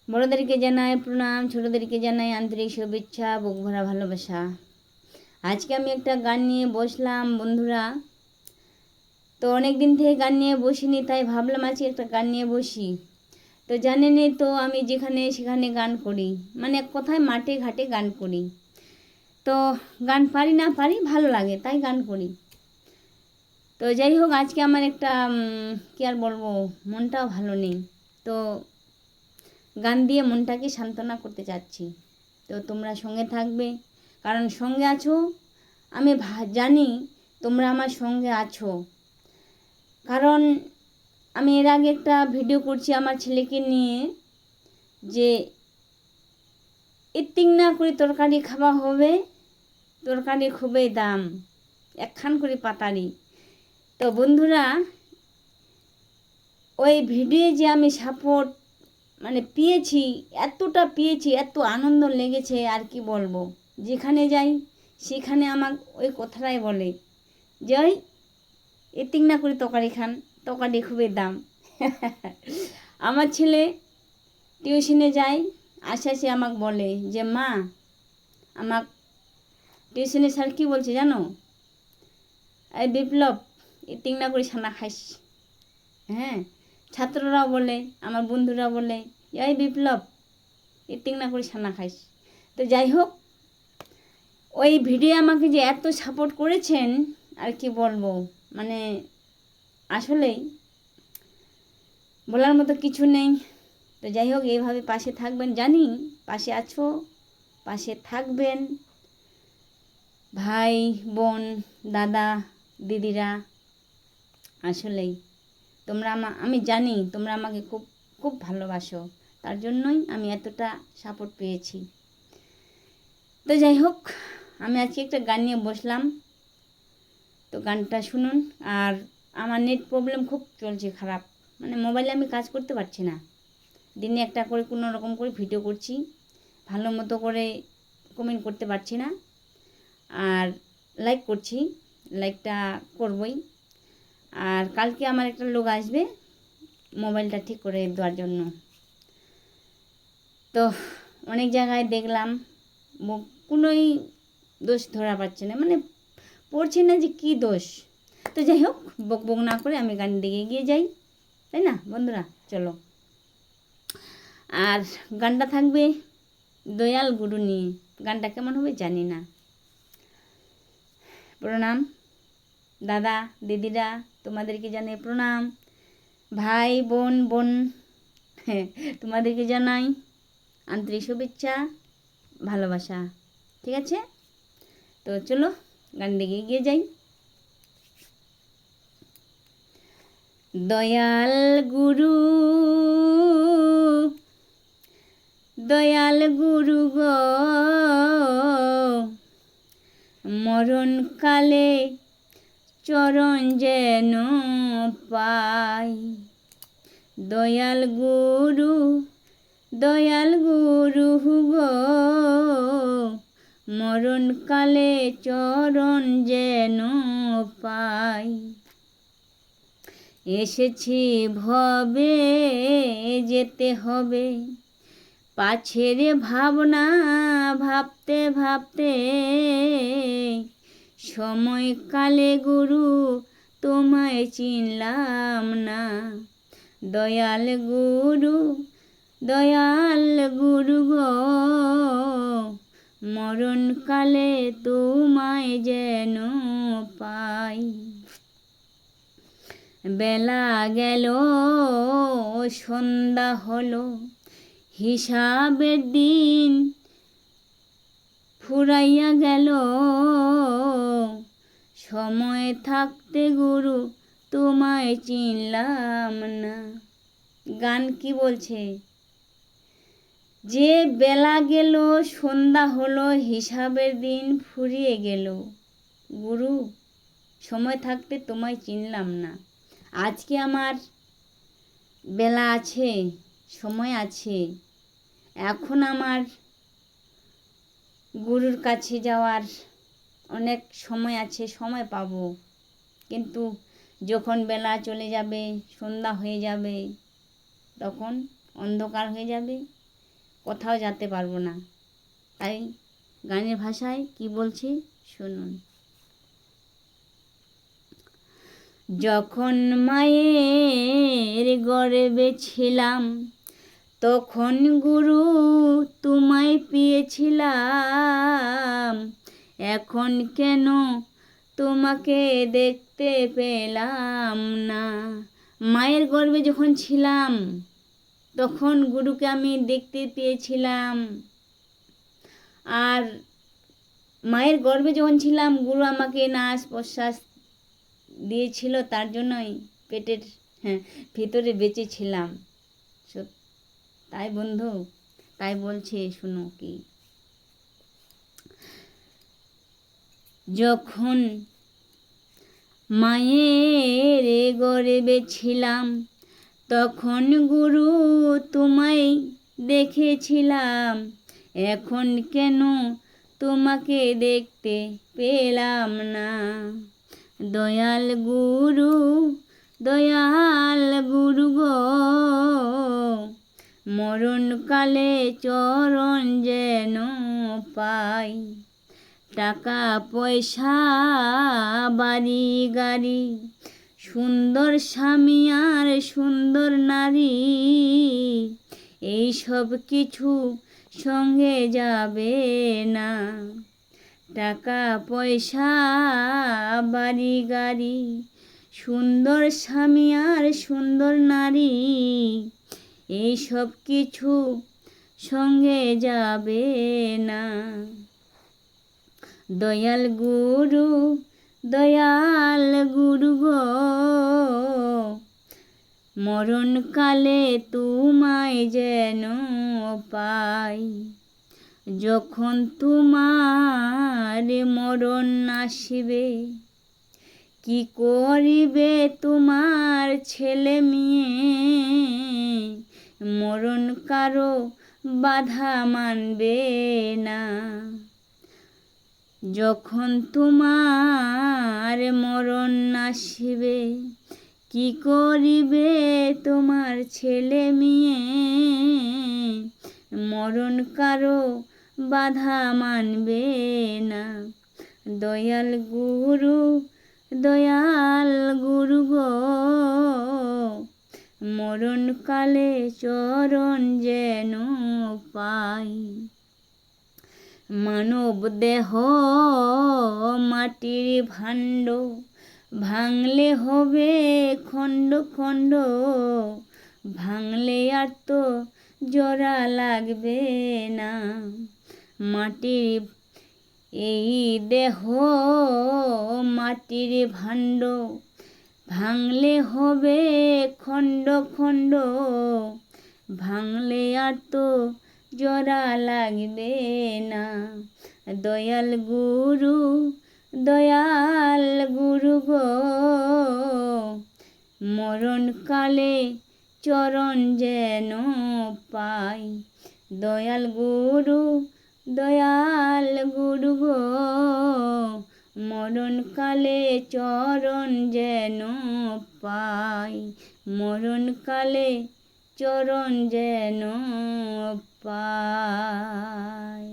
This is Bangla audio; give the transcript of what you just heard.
বড়োদেরকে জানাই প্রণাম, ছোটোদেরকে জানাই আন্তরিক শুভেচ্ছা, বুক ভরা ভালোবাসা। আজকে আমি একটা গান নিয়ে বসলাম বন্ধুরা। তো অনেক দিন থেকে গান নিয়ে বসিনি, তাই ভাবলাম আজকে একটা গান নিয়ে বসি। তো জানেনই তো আমি যেখানে সেখানে গান করি, মানে এক কথায় মাঠে ঘাটে গান করি। তো গান পারি না পারি, ভালো লাগে তাই গান করি। তো যাই হোক, আজকে আমার একটা কী আর বলবো, মনটাও ভালো নেই। তো গান দিয়ে মনটাকে সান্ত্বনা করতে চাচ্ছি। তো তোমরা সঙ্গে থাকবে, কারণ সঙ্গে আছো, আমি জানি তোমরা আমার সঙ্গে আছো। কারণ আমি এর আগে একটা ভিডিও করছি আমার ছেলেকে নিয়ে, যে ইতিং না করে তরকারি খাওয়া হবে, তরকারি খুবই দাম, একখান করে পাতারি। তো বন্ধুরা, ওই ভিডিও যে আমি সাপোর্ট মানে পেয়েছি, এতটা পেয়েছি, এত আনন্দ লেগেছে আর কি বলবো। যেখানে যাই সেখানে আমার ওই কথাটাই বলে যে ওই ইতিং না করে তরকারি খান, তরকারি খুবই দাম। আমার ছেলে টিউশনে যায়, আসে আসে আমাকে বলে যে মা, আমার টিউশনে স্যার কী বলছে জানো, এই বিপ্লব ইতিং না করে ছানা খাইস। হ্যাঁ, ছাত্ররাও বলে, আমার বন্ধুরাও বলে এই বিপ্লব ইতিং না করে ছানা খাইস। তো যাই হোক, ওই ভিডিও আমাকে যে এত সাপোর্ট করেছেন আর কি বলবো, মানে আসলেই বলার মতো কিছু নেই। তো যাই হোক, এইভাবে পাশে থাকবেন, জানি পাশে আছো, পাশে থাকবেন। ভাই বোন দাদা দিদিরা, আসলেই তোমরা আমি জানি তোমরা আমাকে খুব খুব ভালোবাসো, তার জন্যই আমি এতটা সাপোর্ট পেয়েছি। তো যাই হোক, আমি আজকে একটা গান নিয়ে বসলাম, তো গানটা শুনুন। আর আমার নেট প্রবলেম খুব চলছে, খারাপ, মানে মোবাইলে আমি কাজ করতে পারছি না। দিনে একটা করে কোনো রকম করে ভিডিও করছি, ভালো মতো করে কমেন্ট করতে পারছি না। আর লাইক করছি, লাইকটা করবই। আর কালকে আমার একটা লোক আসবে মোবাইলটা ঠিক করে দেওয়ার জন্য। তো অনেক জায়গায় দেখলাম কোনোই দোষ ধরা পাচ্ছে না, মানে পড়ছে না যে কী দোষ। তো যাই হোক, বক বক না করে আমি গান দিকে এগিয়ে যাই, তাই না বন্ধুরা? চলো। আর গানটা থাকবে দয়াল গুরু নিয়ে। গানটা কেমন হবে জানি না। প্রণাম দাদা দিদিরা, তোমাদেরকে জানাই প্রণাম। ভাই বোন হ্যাঁ, তোমাদেরকে জানাই আন্তরিক শুভেচ্ছা, ভালোবাসা। ঠিক আছে, তো চলো গান দিকে এগিয়ে যাই। দয়াল গুরু, দয়াল গুরু গো, মরণকালে চরণ যেন পাই। দয়াল গুরু, দয়াল গুরু গো, মরণকালে চরণ যেন পাই। এসেছি ভবে যেতে হবে, পাছের ভাবনা ভাবতে ভাবতে, সময়কালে গুরু তোমায় চিনলাম না। দয়াল গুরু, দয়াল গুরু গো, মরণকালে তোমায় যেন পাই। বেলা গেল সন্ধ্যা হলো, হিসাবের দিন ফুরাইয়া গেল, সময় থাকতে গুরু তোমায় চিনলাম না। গান কি বলছে, যে বেলা গেল সন্ধ্যা হলো, হিসাবের দিন ফুরিয়ে গেল, গুরু সময় থাকতে তোমায় চিনলাম না। আজকে আমার বেলা আছে, সময় আছে, এখন আমার গুরুর কাছে যাওয়ার অনেক সময় আছে, সময় পাবো। কিন্তু যখন বেলা চলে যাবে, সন্ধ্যা হয়ে যাবে, তখন অন্ধকার হয়ে যাবে, কোথাও যেতে পারবো না। তাই গানের ভাষায় কি বলছি শুনুন। যখন মায়ের গর্ভে ছিলাম তখন গুরু তোমায় পেয়েছিলাম, এখন কেন তোমাকে দেখতে পেলাম না। মায়ের গর্ভে যখন ছিলাম তখন গুরুকে আমি দেখতে পেয়েছিলাম, আর মায়ের গর্ভে যখন ছিলাম গুরু আমাকে নাস প্রশ্বাস দিয়েছিল, তার জন্যই পেটের ভিতরে বেঁচে ছিলাম। তাই বন্ধু, তাই বলছে শুনো কি। যখন মায়ের গর্ভে ছিলাম তখন গুরু তোমায় দেখেছিলাম, এখন কেন তোমাকে দেখতে পেলাম না। দয়াল গুরু, দয়াল গুরু গো, মরণকালে চরণ যেন পাই। টাকা পয়সা বাড়ি গাড়ি, সুন্দর স্বামী আর সুন্দর নারী, এই সব কিছু সঙ্গে যাবে না। টাকা পয়সা বাড়ি গাড়ি, সুন্দর স্বামী আর সুন্দর নারী, এই সব কিছু সঙ্গে যাবে না। দয়াল গুরু, দয়াল গুরু গো, মরণকালে তোমায় যেন পাই। যখন তোমার মরণ আসিবে, কি করিবে তোমার ছেলে মেয়ে, মরণ কারো বাধা মানবে না। যখন তোমার মরণ আসিবে, কি করিবে তোমার ছেলে মেয়ে, মরণ কারো বাধা মানবে না। দয়াল গুরু, দয়াল গুরু গো, মরণকালে চরণ যেন পাই। মানব দেহ মাটির ভাণ্ড, ভাঙলে হবে খণ্ড খণ্ড, ভাঙলে আর তো জোড়া লাগবে না। মাটির এই দেহ মাটির ভাণ্ড, ভাঙলে হবে খণ্ড খণ্ড, ভাঙলে আর তো জোড়া লাগবে না। দয়াল গুরু, দয়াল গুরু গো, মরণকালে চরণ যেন পাই। দয়াল গুরু, দয়াল গুরু গো, মরণকালে চরণ যেন পাই। মরণকালে চরণ যেন পাই।